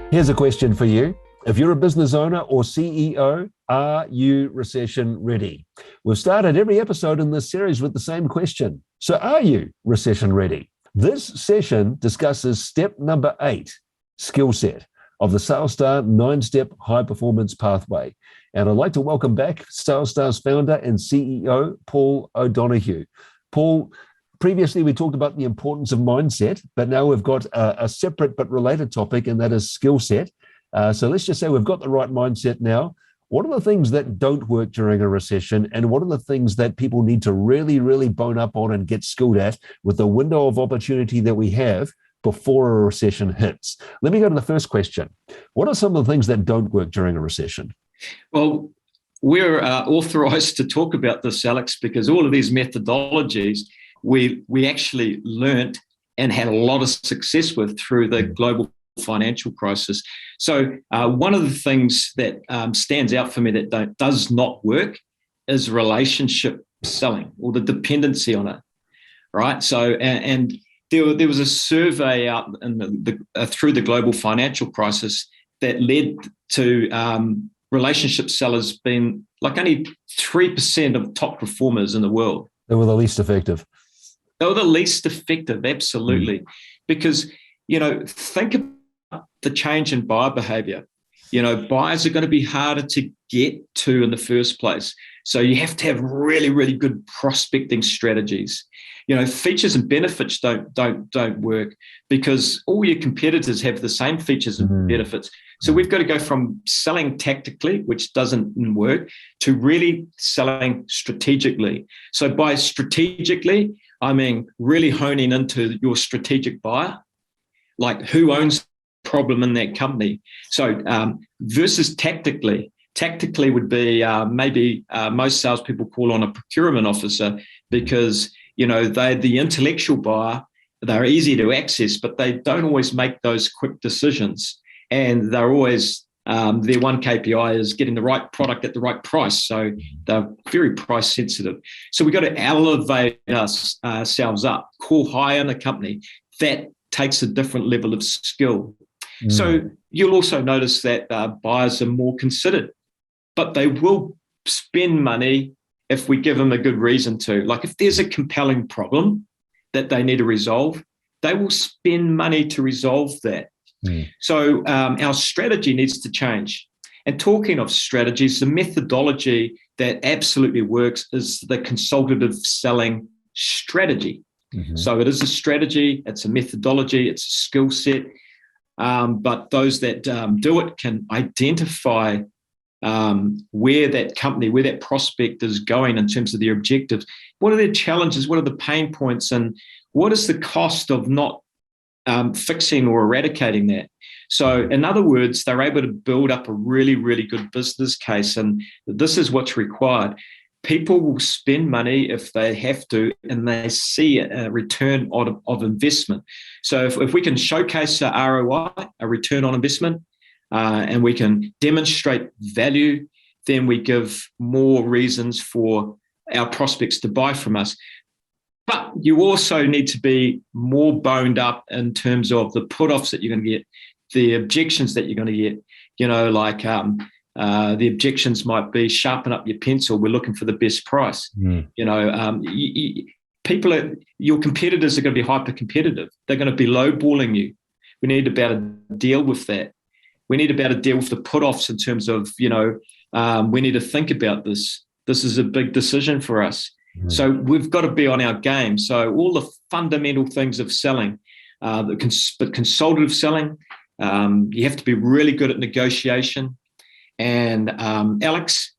Here's a question for you. If you're a business owner or CEO, are you recession ready? We've started every episode in this series with the same question. So are you recession ready? This session discusses step number 8, Skillset, of the SalesStar 9-step high performance pathway. And I'd like to welcome back SalesStar's founder and CEO, Paul O'Donoghue. Paul, previously, we talked about the importance of mindset, but now we've got a separate but related topic, and that is skill set. So let's just say we've got the right mindset now. What are the things that don't work during a recession, and what are the things that people need to really, really bone up on and get skilled at with the window of opportunity that we have before a recession hits? Let me go to the first question. What are some of the things that don't work during a recession? Well, we're authorized to talk about this, Alex, because all of these methodologies we actually learnt and had a lot of success with through the global financial crisis. So one of the things that stands out for me that does not work is relationship selling or the dependency on it, right? So and there was a survey out through the global financial crisis that led to relationship sellers being like only 3% of top performers in the world. They were the least effective. They were the least effective, absolutely. Because, think about the change in buyer behavior. Buyers are going to be harder to get to in the first place. So you have to have really, really good prospecting strategies. Features and benefits don't work because all your competitors have the same features and benefits. So we've got to go from selling tactically, which doesn't work, to really selling strategically. So by strategically, I mean really honing into your strategic buyer, like who owns the problem in that company. So versus tactically. Tactically would be maybe most salespeople call on a procurement officer because they're the intellectual buyer. They're easy to access, but they don't always make those quick decisions. And they're always, their one KPI is getting the right product at the right price. So they're very price sensitive. So we've got to elevate ourselves up, call high in a company. That takes a different level of skill. So you'll also notice that buyers are more considered, but they will spend money if we give them a good reason to. Like if there's a compelling problem that they need to resolve, they will spend money to resolve that. So our strategy needs to change. And talking of strategies, the methodology that absolutely works is the consultative selling strategy. So it is a strategy, it's a methodology, it's a skill set. But those that do it can identify where that company, where that prospect is going in terms of their objectives. What are their challenges? What are the pain points? And what is the cost of not fixing or eradicating that? So in other words, they're able to build up a really, really good business case. And this is what's required. People will spend money if they have to, and they see a return of investment. So if we can showcase a ROI, a return on investment, and we can demonstrate value, then we give more reasons for our prospects to buy from us. But you also need to be more boned up in terms of the put-offs that you're going to get, the objections that you're going to get. The objections might be sharpen up your pencil. We're looking for the best price. Your competitors are going to be hyper competitive. They're going to be lowballing you. We need to be able to deal with that. We need to be able to deal with the put-offs in terms of, we need to think about this. This is a big decision for us. So we've got to be on our game. So all the fundamental things of selling, but consultative selling, you have to be really good at negotiation. And Alex,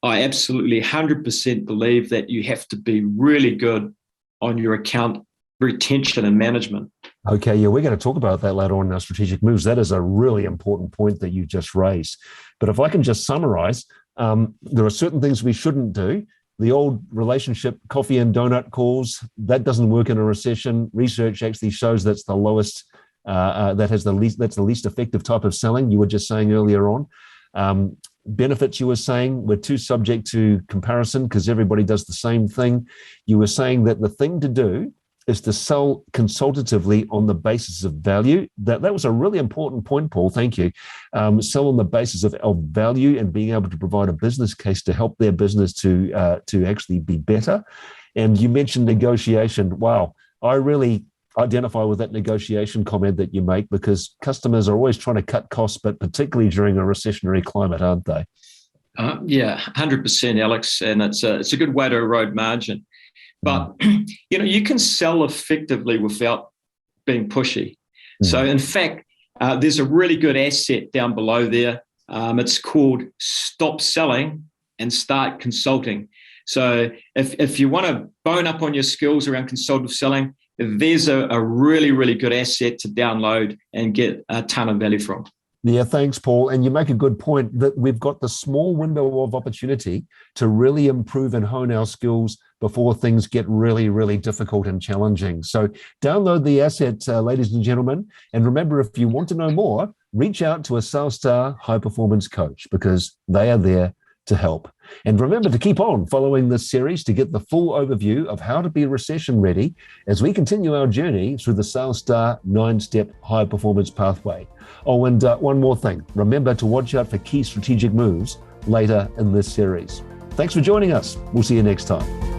I absolutely 100% believe that you have to be really good on your account retention and management. Okay, yeah, we're going to talk about that later on in our strategic moves. That is a really important point that you just raised. But if I can just summarize, there are certain things we shouldn't do. The old relationship coffee and donut calls, that doesn't work in a recession. Research actually shows that's the lowest, that's the least effective type of selling. You were just saying earlier on. Benefits, you were saying, we're too subject to comparison because everybody does the same thing. You were saying that the thing to do is to sell consultatively on the basis of value. That was a really important point, Paul. Thank you. Sell on the basis of value and being able to provide a business case to help their business to actually be better. And you mentioned negotiation. Wow, I really identify with that negotiation comment that you make, because customers are always trying to cut costs, but particularly during a recessionary climate, aren't they? Yeah, 100%, Alex, and it's a good way to erode margin. But you can sell effectively without being pushy. So, in fact, there's a really good asset down below there. It's called Stop Selling and Start Consulting. So, if you want to bone up on your skills around consultative selling, there's a really, really good asset to download and get a ton of value from. Yeah, thanks, Paul. And you make a good point that we've got the small window of opportunity to really improve and hone our skills before things get really, really difficult and challenging. So download the asset, ladies and gentlemen. And remember, if you want to know more, reach out to a SalesStar high performance coach, because they are there to help. And remember to keep on following this series to get the full overview of how to be recession ready as we continue our journey through the SalesStar 9-step high performance pathway. Oh, and one more thing. Remember to watch out for key strategic moves later in this series. Thanks for joining us. We'll see you next time.